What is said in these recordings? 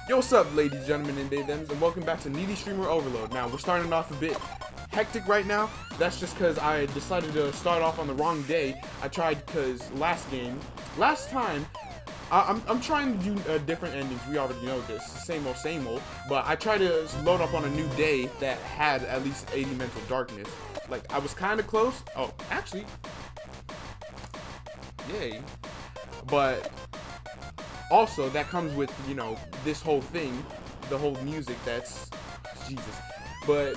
Yo, what's up, ladies, gentlemen, and they thems, and welcome back to Needy Streamer Overload. Now, we're starting off a bit hectic right now. That's just because I decided to start off on the wrong day. I tried because last time, I'm trying to do different endings. We already know this, same old, but I tried to load up on a new day that had at least 80 mental darkness. Like, I was kind of close. Oh, actually, yay. But also, that comes with, you know, this whole thing, the whole music that's, Jesus. But,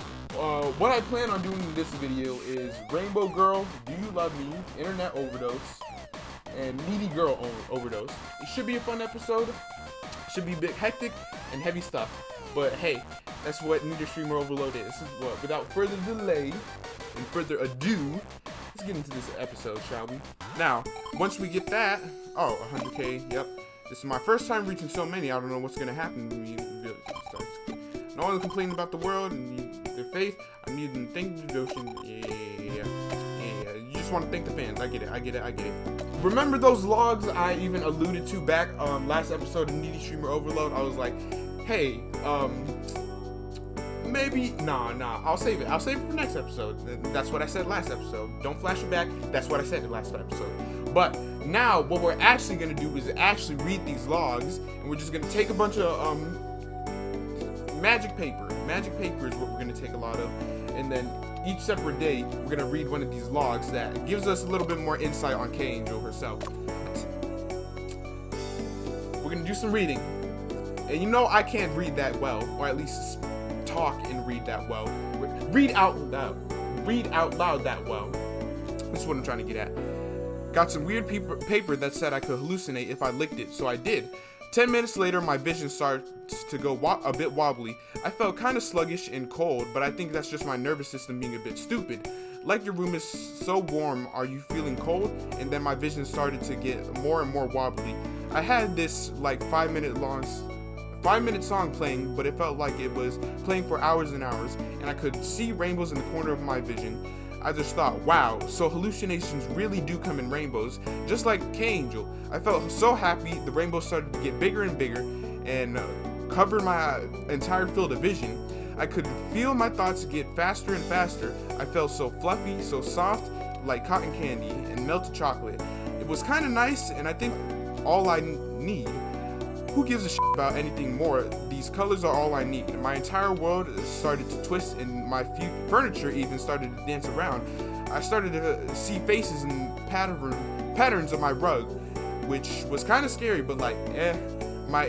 what I plan on doing in this video is Rainbow Girl, Do You Love Me, Internet Overdose, and Needy Girl Overdose. It should be a fun episode, should be a bit hectic and heavy stuff, but hey, that's what Needy Streamer Overload is. Well, without further delay and further ado, let's get into this episode, shall we? Now, once we get that, oh, 100k, yep. This is my first time reaching so many. I don't know what's gonna happen to me. No one complaining about the world and their faith. I need to thank the devotion. Yeah. You just want to thank the fans. I get it. Remember those logs I even alluded to back last episode of Needy Streamer Overload? I was like, hey, maybe nah. I'll save it for next episode. That's what I said last episode. Don't flash it back. That's what I said in the last episode. But now what we're actually gonna do is actually read these logs, and we're just gonna take a bunch of magic paper. Magic paper is what we're gonna take a lot of, and then each separate day we're gonna read one of these logs that gives us a little bit more insight on K-Angel herself. We're gonna do some reading, and you know I can't read that well, or at least talk and read that well. Read out loud that well. This is what I'm trying to get at. Got some weird paper that said I could hallucinate if I licked it, so I did. 10 minutes later, my vision starts to go a bit wobbly. I felt kind of sluggish and cold, but I think that's just my nervous system being a bit stupid. Like, your room is so warm, are you feeling cold? And then my vision started to get more and more wobbly. I had this like 5-minute song playing, but it felt like it was playing for hours and hours, and I could see rainbows in the corner of my vision. I just thought, wow, so hallucinations really do come in rainbows, just like K-Angel. I felt so happy, the rainbow started to get bigger and bigger, and covered my entire field of vision. I could feel my thoughts get faster and faster. I felt so fluffy, so soft, like cotton candy and melted chocolate. It was kind of nice, and I think all I need. Who gives a shit about anything more? These colors are all I need. My entire world started to twist, and my furniture even started to dance around. I started to see faces and patterns of my rug, which was kind of scary, but like, my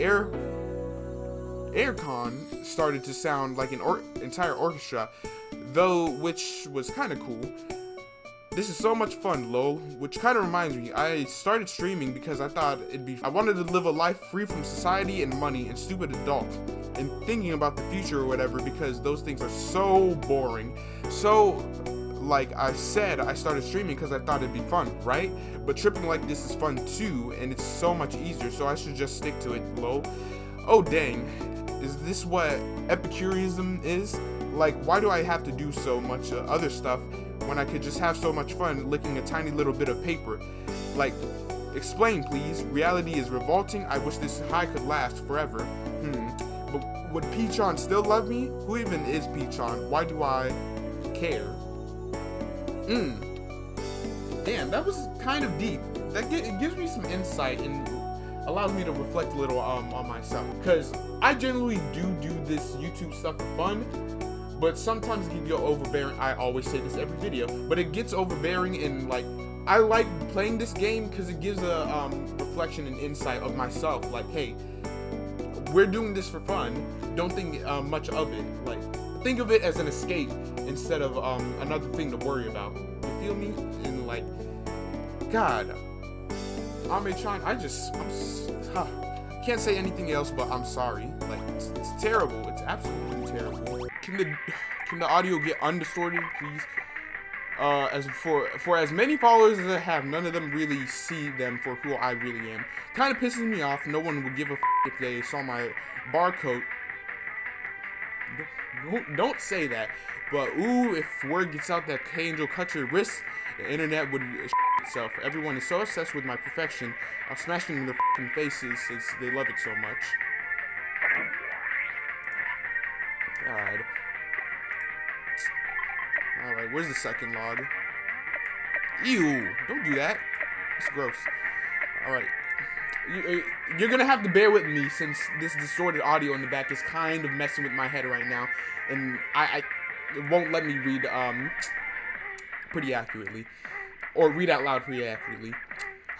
aircon started to sound like an entire orchestra, though, which was kind of cool. This is so much fun, lol. Which kind of reminds me, I started streaming because I thought I wanted to live a life free from society and money and stupid adults, and thinking about the future or whatever, because those things are so boring. So, like I said, I started streaming because I thought it'd be fun, right? But tripping like this is fun too, and it's so much easier, so I should just stick to it, lol. Oh dang, is this what Epicureanism is? Like, why do I have to do so much other stuff when I could just have so much fun licking a tiny little bit of paper? Like, explain please. Reality is revolting. I wish this high could last forever. But would Peachon still love me? Who even is Peachon? Why do I care? Damn, that was kind of deep. It gives me some insight and allows me to reflect a little on myself. Because I generally do this YouTube stuff for fun, but sometimes it can get overbearing. I always say this every video, but it gets overbearing, and like, I like playing this game because it gives a reflection and insight of myself. Like, hey, we're doing this for fun. Don't think much of it. Like, think of it as an escape instead of another thing to worry about. You feel me? And like, God, I can't say anything else, but I'm sorry. Like, it's terrible. It's absolutely terrible. Can the audio get undistorted, please? As for as many followers as I have, none of them really see them for who I really am. Kind of pisses me off. No one would give a if they saw my barcode. Don't say that. But ooh, if word gets out that K-Angel cut your wrist, the internet would itself. Everyone is so obsessed with my perfection. I'll smash them in their faces since they love it so much. God. Alright, where's the second log? Ew, don't do that. It's gross. Alright. You're gonna have to bear with me since this distorted audio in the back is kind of messing with my head right now. And it won't let me read pretty accurately. Or read out loud pretty accurately.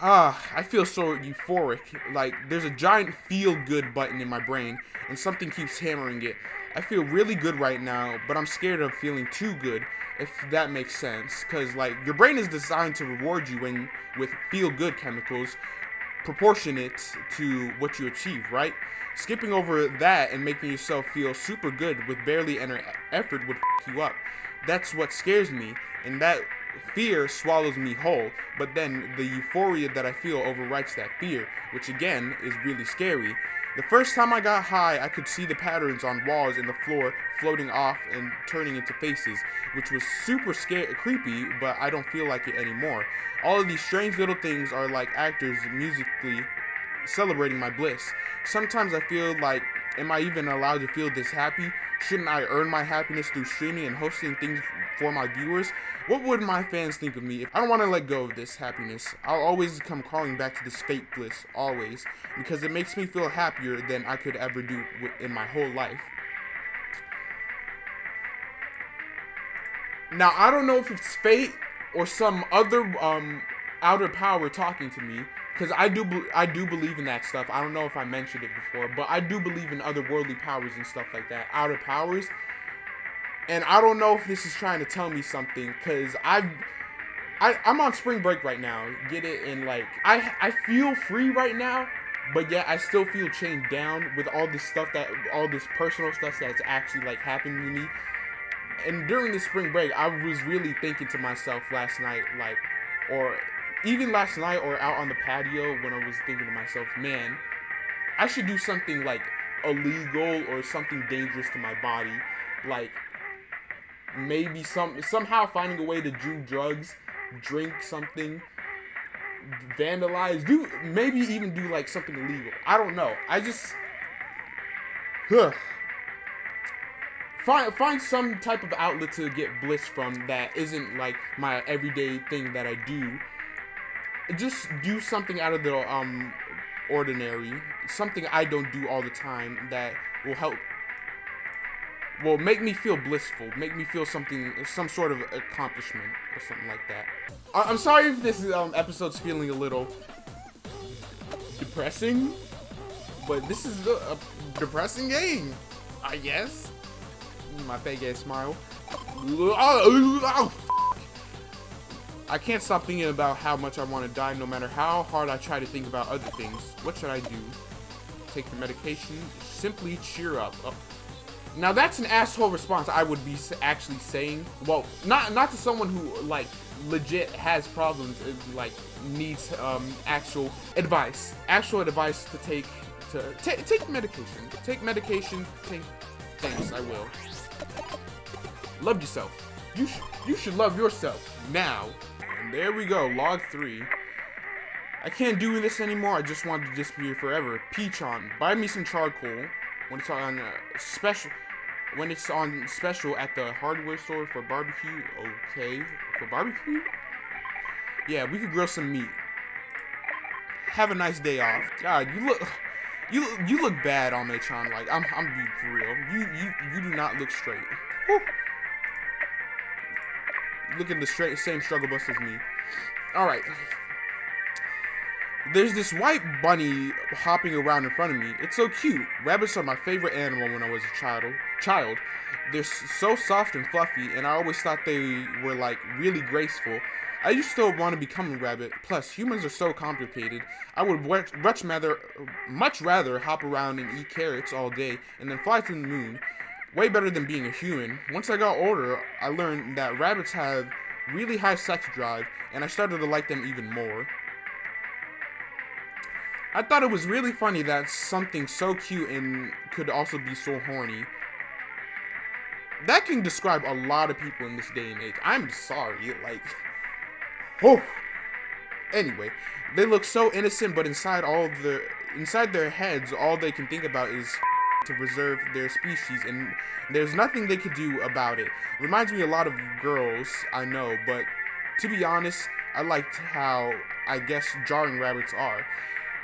I feel so euphoric. Like, there's a giant feel-good button in my brain, and something keeps hammering it. I feel really good right now, but I'm scared of feeling too good, if that makes sense. Because, like, your brain is designed to reward you with feel-good chemicals proportionate to what you achieve, right? Skipping over that and making yourself feel super good with barely any effort would f*** you up. That's what scares me, and that fear swallows me whole, but then the euphoria that I feel overwrites that fear, which again is really scary. The first time I got high, I could see the patterns on walls and the floor floating off and turning into faces, which was super creepy, but I don't feel like it anymore. All of these strange little things are like actors musically celebrating my bliss. Sometimes I feel like, am I even allowed to feel this happy? Shouldn't I earn my happiness through streaming and hosting things for my viewers? What would my fans think of me? I don't want to let go of this happiness. I'll always come crawling back to this fake bliss, always, because it makes me feel happier than I could ever do in my whole life. Now, I don't know if it's fate or some other outer power talking to me, because I do believe in that stuff. I don't know if I mentioned it before, but I do believe in otherworldly powers and stuff like that, outer powers. And I don't know if this is trying to tell me something, because I'm on spring break right now, get it? And like, I feel free right now, but yet I still feel chained down with all this stuff all this personal stuff that's actually like happening to me. And during this spring break, I was really thinking to myself last night, like, or even last night or out on the patio when I was thinking to myself, man, I should do something like illegal or something dangerous to my body, like maybe somehow finding a way to do drugs, drink something, vandalize, maybe even do like something illegal. I don't know. I just find some type of outlet to get bliss from that isn't like my everyday thing that I do. Just do something out of the ordinary, something I don't do all the time that will help. Will make me feel blissful, make me feel some sort of accomplishment or something like that. I'm sorry if this episode's feeling a little depressing, but this is a depressing game, I guess. My fake ass smile. I can't stop thinking about how much I want to die, no matter how hard I try to think about other things. What should I do? Take the medication? Simply cheer up. Now that's an asshole response I would be actually saying. Well, not to someone who like legit has problems, like needs actual advice to take medication. Take medication. Thanks, I will. Love yourself. You should love yourself now. And there we go, log 3. I can't do this anymore. I just want to disappear forever. Peachon, buy me some charcoal when it's on special. When it's on special at the hardware store for barbecue. Okay, for barbecue? Yeah, we could grill some meat. Have a nice day off. God, you look bad on Mechon. Like I'm being for real. You do not look straight. Whew. Look at the same struggle bus as me. All right. There's this white bunny hopping around in front of me. It's so cute. Rabbits are my favorite animal when I was a child. They're so soft and fluffy, and I always thought they were like really graceful. I used to want to become a rabbit. Plus, humans are so complicated. I would much rather hop around and eat carrots all day and then fly to the moon. Way better than being a human. Once I got older, I learned that rabbits have really high sex drive, and I started to like them even more. I thought it was really funny that something so cute and could also be so horny. That can describe a lot of people in this day and age. I'm sorry, like, oh. Anyway, they look so innocent, but inside their heads, all they can think about is to preserve their species, and there's nothing they could do about it. Reminds me a lot of girls, I know, but to be honest, I liked how, I guess, jarring rabbits are.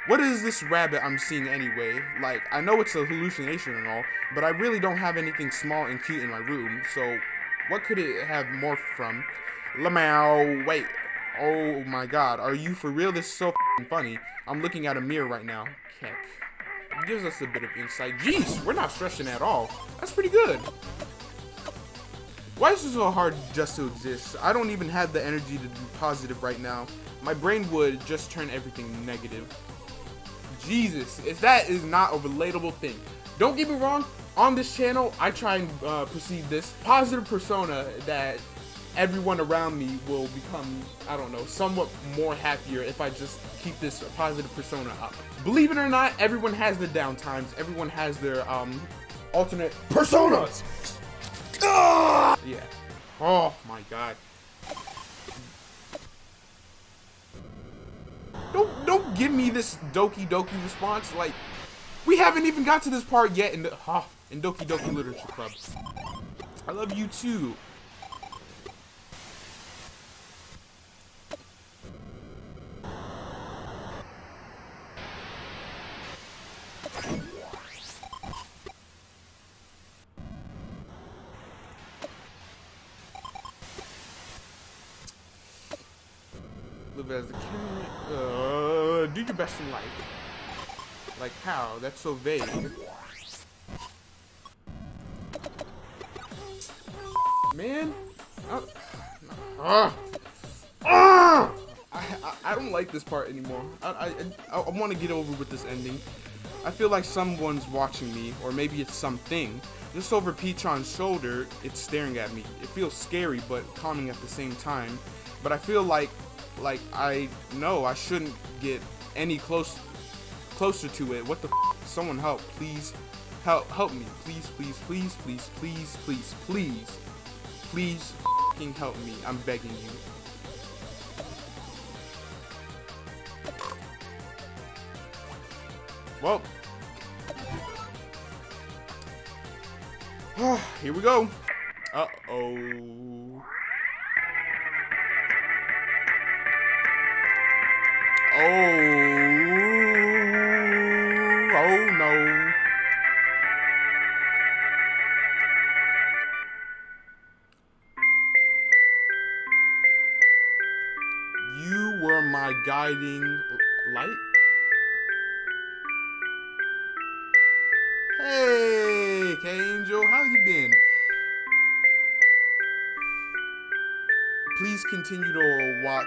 What is this rabbit I'm seeing anyway? Like, I know it's a hallucination and all, but I really don't have anything small and cute in my room, so what could it have morphed from? Lamau, wait. Oh my god, are you for real? This is so funny. I'm looking at a mirror right now. Heck. It gives us a bit of insight. Jeez, we're not stressing at all. That's pretty good. Why is it so hard just to exist? I don't even have the energy to be positive right now. My brain would just turn everything negative. Jesus, if that is not a relatable thing. Don't get me wrong, on this channel, I try and perceive this positive persona that everyone around me will become, I don't know, somewhat more happier if I just keep this positive persona up. Believe it or not, everyone has their down times. Everyone has their alternate personas. Yeah. Oh my god. Don't give me this Doki Doki response. Like, we haven't even got to this part yet in Doki Doki Literature Club. I love you too. Live as the king. Do your best in life. Like how? That's so vague. Man. I don't like this part anymore. I want to get over with this ending. I feel like someone's watching me, or maybe it's something. Just over Petron's shoulder, it's staring at me. It feels scary, but calming at the same time. But I feel like I know I shouldn't get any closer to it. What the f? Someone help, please. Help me. Please, please, please, please, please, please, please. Please f***ing help me. I'm begging you. Well, here we go. Uh-oh. Oh no. You were my guiding light? Hey, K-Angel, how you been? Please continue to watch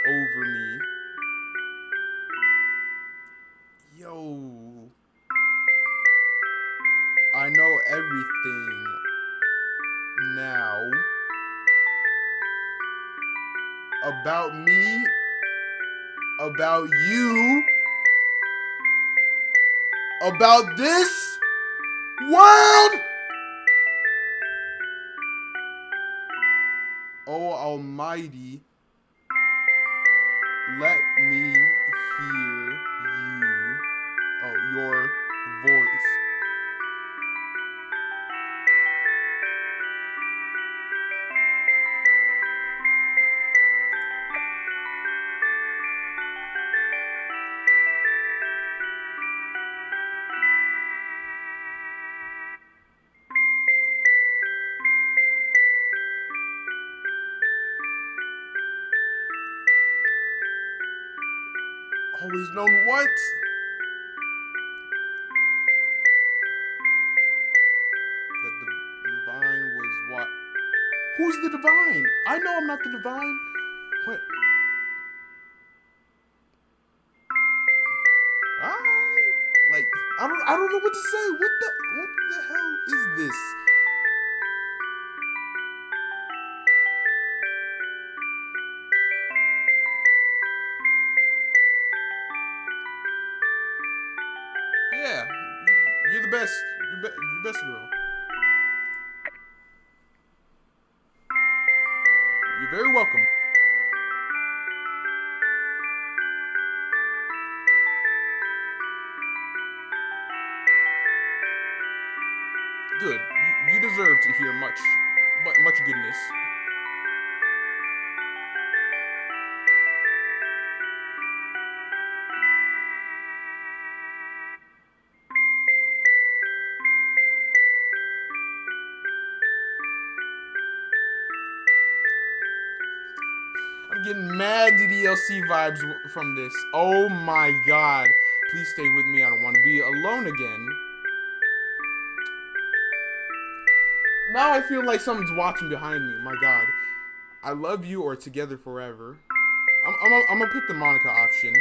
over me. Yo. I know everything now about me, about you, about this world. Oh Almighty, let me hear you. Oh, your voice. Always known what? That the divine was what? Who's the divine? I know I'm not the divine. What? I don't know what to say. What the hell is this? Yeah, you're the best. You're best girl. You're very welcome. Good. You deserve to hear much goodness. I'm getting mad ddlc vibes from this. Oh my god. Please stay with me. I don't want to be alone again. Now I feel like someone's watching behind me. My god. I love you or together forever. I'm gonna pick the Monica option.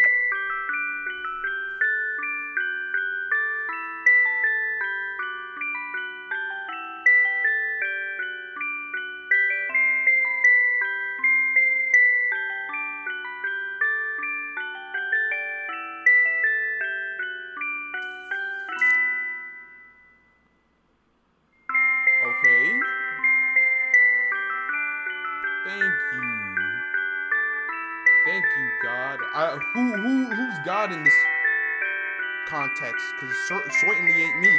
Okay. Thank you. Thank you, God. Who's God in this context? Because it certainly ain't me.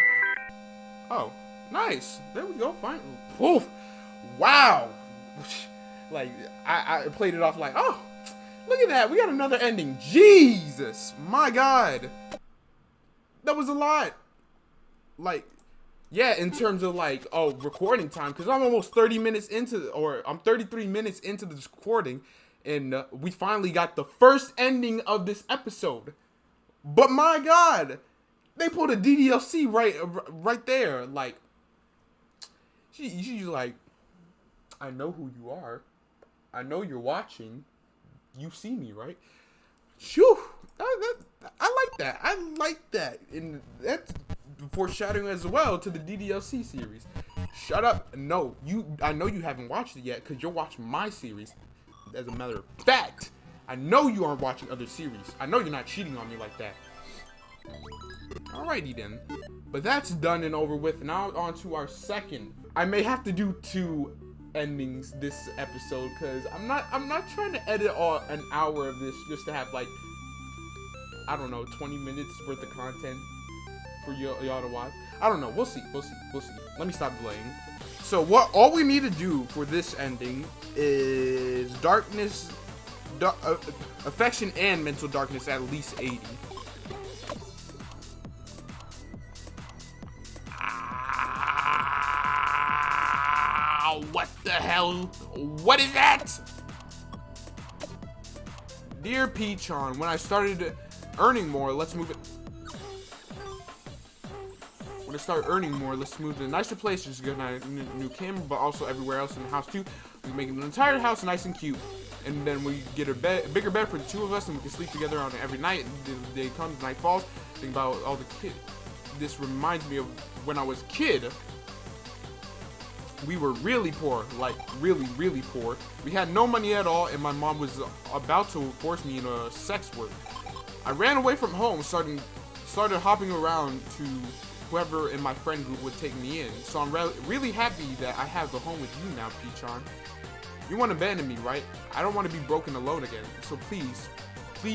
Oh, nice. There we go. Fine. Poof. Wow. Like I played it off like, oh, look at that. We got another ending. Jesus, my God. That was a lot. Like, yeah, in terms of like, oh, recording time, because I'm almost 30 minutes into, or I'm 33 minutes into this recording, and we finally got the first ending of this episode. But my God, they put a ddlc right there. Like, she's like, I know who you are. I know you're watching. You see me, right? Phew. I like that. I like that. And that's foreshadowing as well to the ddlc series. Shut up. No, I know you haven't watched it yet because you're watching my series. As a matter of fact, I know you aren't watching other series. I know you're not cheating on me like that. Alrighty then. But that's done and over with. Now on to our second. I may have to do 2 endings this episode because I'm not trying to edit an hour of this just to have like, I don't know, 20 minutes worth of content for y'all to watch. I don't know. We'll see. Let me stop delaying. So all we need to do for this ending is darkness, affection and mental darkness at least 80. What the hell? What is that? Dear Peachon, when I started earning more, let's move it. When I start earning more, let's move to a nicer place. Just get a new camera, but also everywhere else in the house too. We can make the entire house nice and cute. And then we get a bigger bed for the 2 of us, and we can sleep together on it every night. The day comes, the night falls. Think about all the kids. This reminds me of when I was a kid. We were really poor, like really poor. We had no money at all, and my mom was about to force me into sex work. I ran away from home, started hopping around to whoever in my friend group would take me in. So I'm really happy that I have the home with you now, Peachon. You won't abandon me, right? I don't want to be broken alone again. So please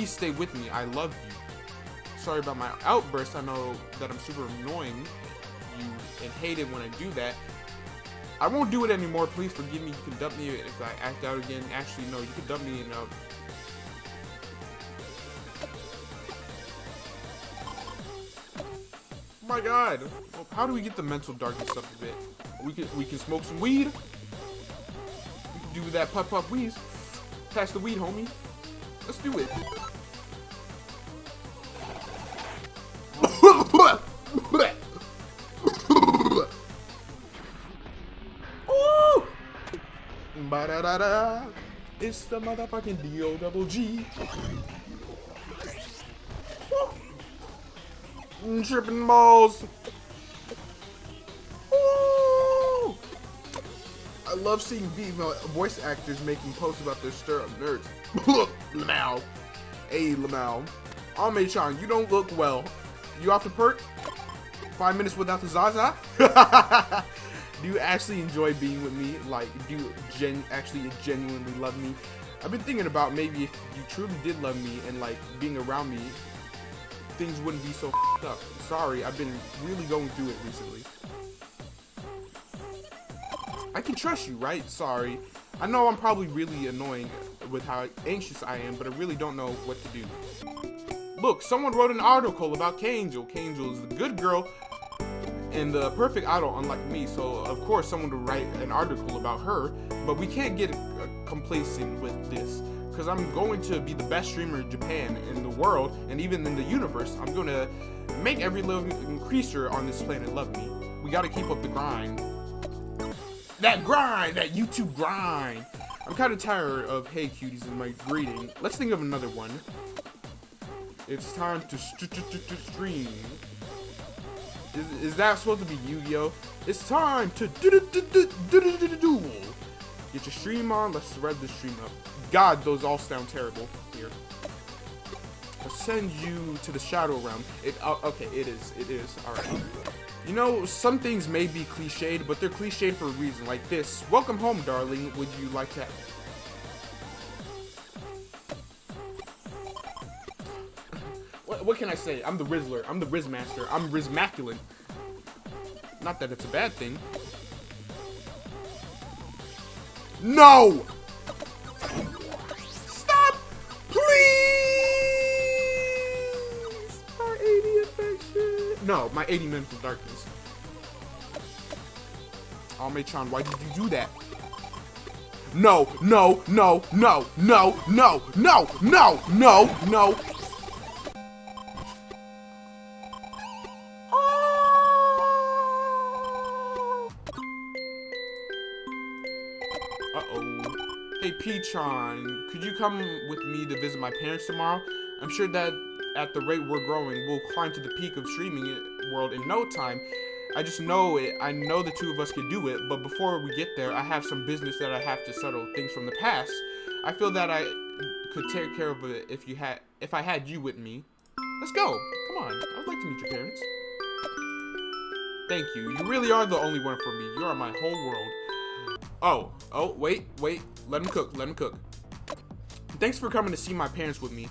stay with me. I love you. Sorry about my outburst. I know that I'm super annoying you and hate it when I do that. I won't do it anymore. Please forgive me. You can dump me if I act out again. Actually, no, you can dump me in. Oh my God! Well, how do we get the mental darkness up a bit? We can smoke some weed. We can do that puff wheeze. Pass the weed, homie. Let's do it. Ba-da-da-da. It's the motherfucking D-O-double-G. Tripping balls. Ooh. I love seeing female voice actors making posts about their stir-up nerds. Lamau. Hey, Lamau. Ame-chan, you don't look well. You off the perk? 5 minutes without the Zaza? Do you actually enjoy being with me? Like, do you actually genuinely love me? I've been thinking about maybe if you truly did love me and like being around me, things wouldn't be so up. Sorry, I've been really going through it recently. I can trust you, right? Sorry. I know I'm probably really annoying with how anxious I am, but I really don't know what to do. Look, someone wrote an article about K-Angel. K-Angel is the good girl and the perfect idol, unlike me, so of course someone would write an article about her, but we can't get complacent with this, because I'm going to be the best streamer in Japan, in the world, and even in the universe. I'm going to make every living creature on this planet love me. We got to keep up the grind. That grind! That YouTube grind! I'm kind of tired of hey cuties in my greeting. Let's think of another one. It's time to stream. Is that supposed to be Yu-Gi-Oh? It's time to duel. Get your stream on. Let's rev the stream up. God, those all sound terrible. Here. I'll send you to the Shadow Realm. Okay, it is. All right. You know, some things may be cliched, but they're cliched for a reason. Like this. Welcome home, darling. Would you like to... What can I say? I'm the Rizzler. I'm the Rizzmaster. I'm Rizzmaculate. Not that it's a bad thing. No! Stop! Please! My 80 infection. No, my 80 minutes of darkness. Almay-chan, why did you do that? No, no, no, no, no, no, no, no, no, no. Hey P-chan, could you come with me to visit my parents tomorrow? I'm sure that at the rate we're growing, we'll climb to the peak of streaming world in no time. I just know it. I know the two of us can do it, but before we get there, I have some business that I have to settle, things from the past. I feel that I could take care of it if I had you with me. Let's go. Come on. I would like to meet your parents. Thank you. You really are the only one for me. You are my whole world. Oh, wait. Let him cook. Thanks for coming to see my parents with me.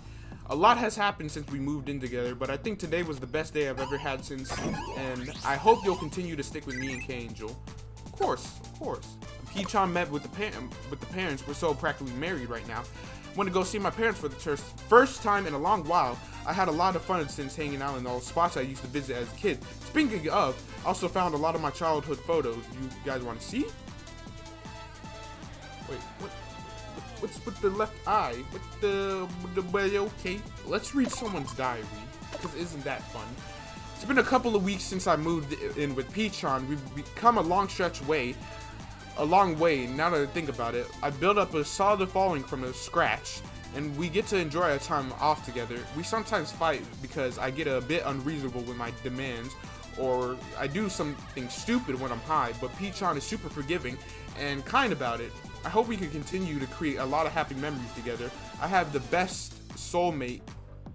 A lot has happened since we moved in together, but I think today was the best day I've ever had since, and I hope you'll continue to stick with me and K-Angel. Of course. P-chan met with the parents. We're so practically married right now. Want to go see my parents for the first time in a long while. I had a lot of fun since hanging out in all the spots I used to visit as a kid. Speaking of, I also found a lot of my childhood photos. You guys want to see? Wait, what's with the left eye? Okay, let's read someone's diary, because isn't that fun? It's been a couple of weeks since I moved in with P-chan. We've come a long way, now that I think about it. I built up a solid following from the scratch, and we get to enjoy our time off together. We sometimes fight because I get a bit unreasonable with my demands, or I do something stupid when I'm high, but P-chan is super forgiving and kind about it. I hope we can continue to create a lot of happy memories together. I have the best soulmate,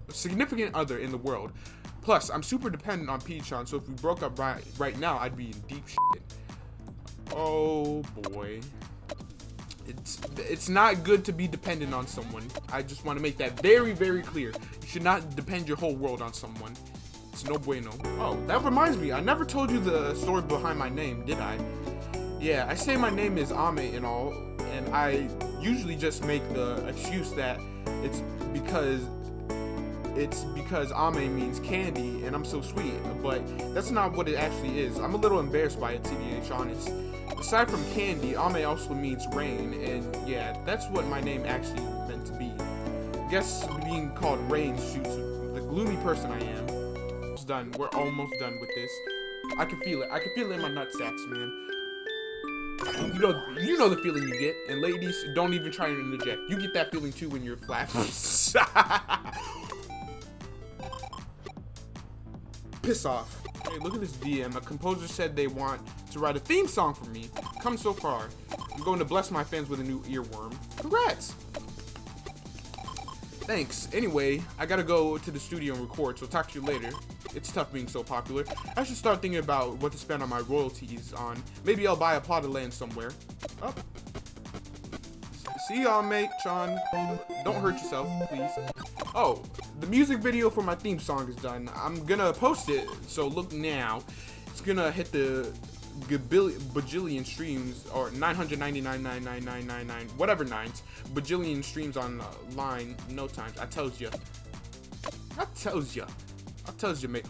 significant other in the world. Plus, I'm super dependent on P-chan, so if we broke up right now, I'd be in deep shit. Oh boy. It's not good to be dependent on someone. I just want to make that very, very clear. You should not depend your whole world on someone. It's no bueno. Oh, that reminds me. I never told you the story behind my name, did I? Yeah, I say my name is Ame and all, and I usually just make the excuse that it's because Ame means candy and I'm so sweet, but that's not what it actually is. I'm a little embarrassed by it, to be honest. Aside from candy, Ame also means rain, and yeah, that's what my name actually meant to be. I guess being called Rain suits the gloomy person I am. It's done. We're almost done with this. I can feel it. I can feel it in my nutsacks, man. You know the feeling you get, and ladies, don't even try to interject. You get that feeling too when you're flat. Piss off. Hey, look at this DM. A composer said they want to write a theme song for me. Come so far. I'm going to bless my fans with a new earworm. Congrats! Thanks. Anyway, I gotta go to the studio and record, so talk to you later. It's tough being so popular. I should start thinking about what to spend on my royalties on. Maybe I'll buy a plot of land somewhere. Oh. See y'all, mate, Sean. Don't hurt yourself, please. Oh, the music video for my theme song is done. I'm gonna post it, so look now. It's gonna hit the bajillion streams, or 999,99999, whatever nines, bajillion streams online. No times. I tells you, mate.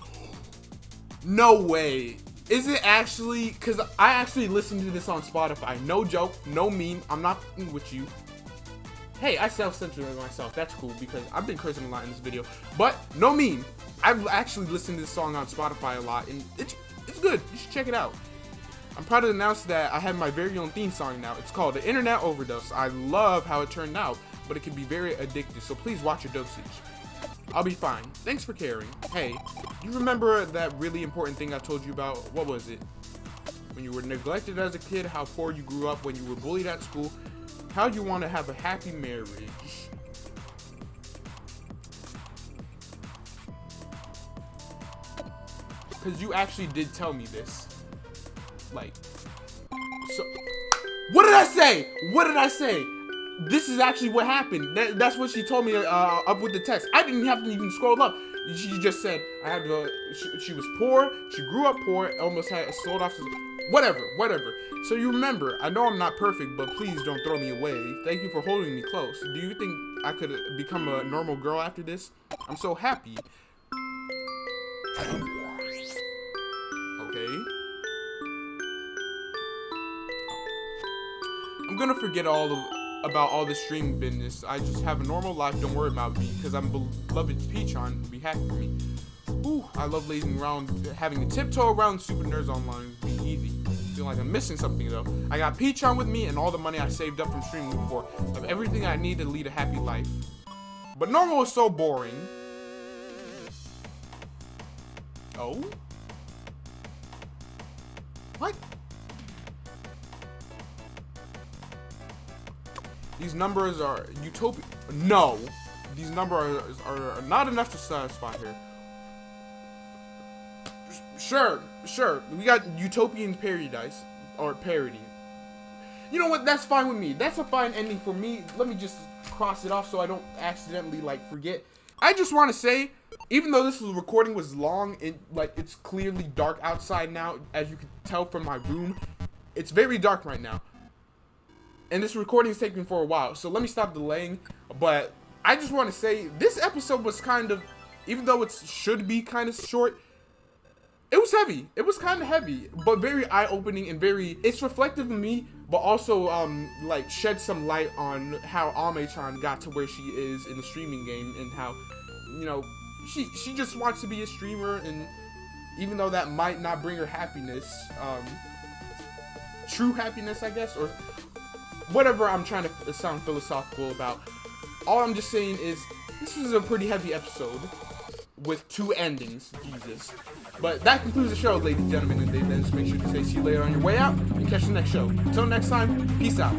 No way. Is it actually? Cause I actually listened to this on Spotify. No joke, no meme. I'm not with you. Hey, I self-censored myself. That's cool because I've been cursing a lot in this video. But no meme. I've actually listened to this song on Spotify a lot, and it's good. You should check it out. I'm proud to announce that I have my very own theme song now. It's called The Internet Overdose. I love how it turned out, but it can be very addictive. So please watch your dosage. I'll be fine. Thanks for caring. Hey, you remember that really important thing I told you about? What was it? When you were neglected as a kid, how poor you grew up, when you were bullied at school, how you want to have a happy marriage. Because you actually did tell me this. Like, so, what did I say? What did I say? This is actually what happened. That's what she told me up with the text. I didn't have to even scroll up. She just said I had to. She was poor. She grew up poor. Almost had sold off. Whatever. So you remember. I know I'm not perfect, but please don't throw me away. Thank you for holding me close. Do you think I could become a normal girl after this? I'm so happy. Okay. I'm gonna forget about all the streaming business. I just have a normal life. Don't worry about me, because I'm beloved Peachon will be happy for me. Ooh, I love lazing around, having to tiptoe around super nerds online. Be easy. Feel like I'm missing something though. I got Peachon with me and all the money I saved up from streaming before. I have everything I need to lead a happy life. But normal is so boring. Oh? What? These numbers are utopia. No, these numbers are not enough to satisfy here. Sure. We got utopian paradise or parody. You know what? That's fine with me. That's a fine ending for me. Let me just cross it off so I don't accidentally forget. I just want to say, even though this recording was long, it's clearly dark outside now, as you can tell from my room. It's very dark right now. And this recording is taking for a while, so let me stop delaying. But I just want to say, this episode was kind of, even though it should be kind of short, it was heavy. It was kind of heavy, but very eye-opening and it's reflective of me, but also, shed some light on how Ame-chan got to where she is in the streaming game, and how, she just wants to be a streamer, and even though that might not bring her happiness, true happiness, I guess, or whatever I'm trying to sound philosophical about. All I'm just saying is, this is a pretty heavy episode with two endings, Jesus. But that concludes the show, ladies and gentlemen, and then make sure to say see you later on your way out, and catch the next show. Until next time, peace out.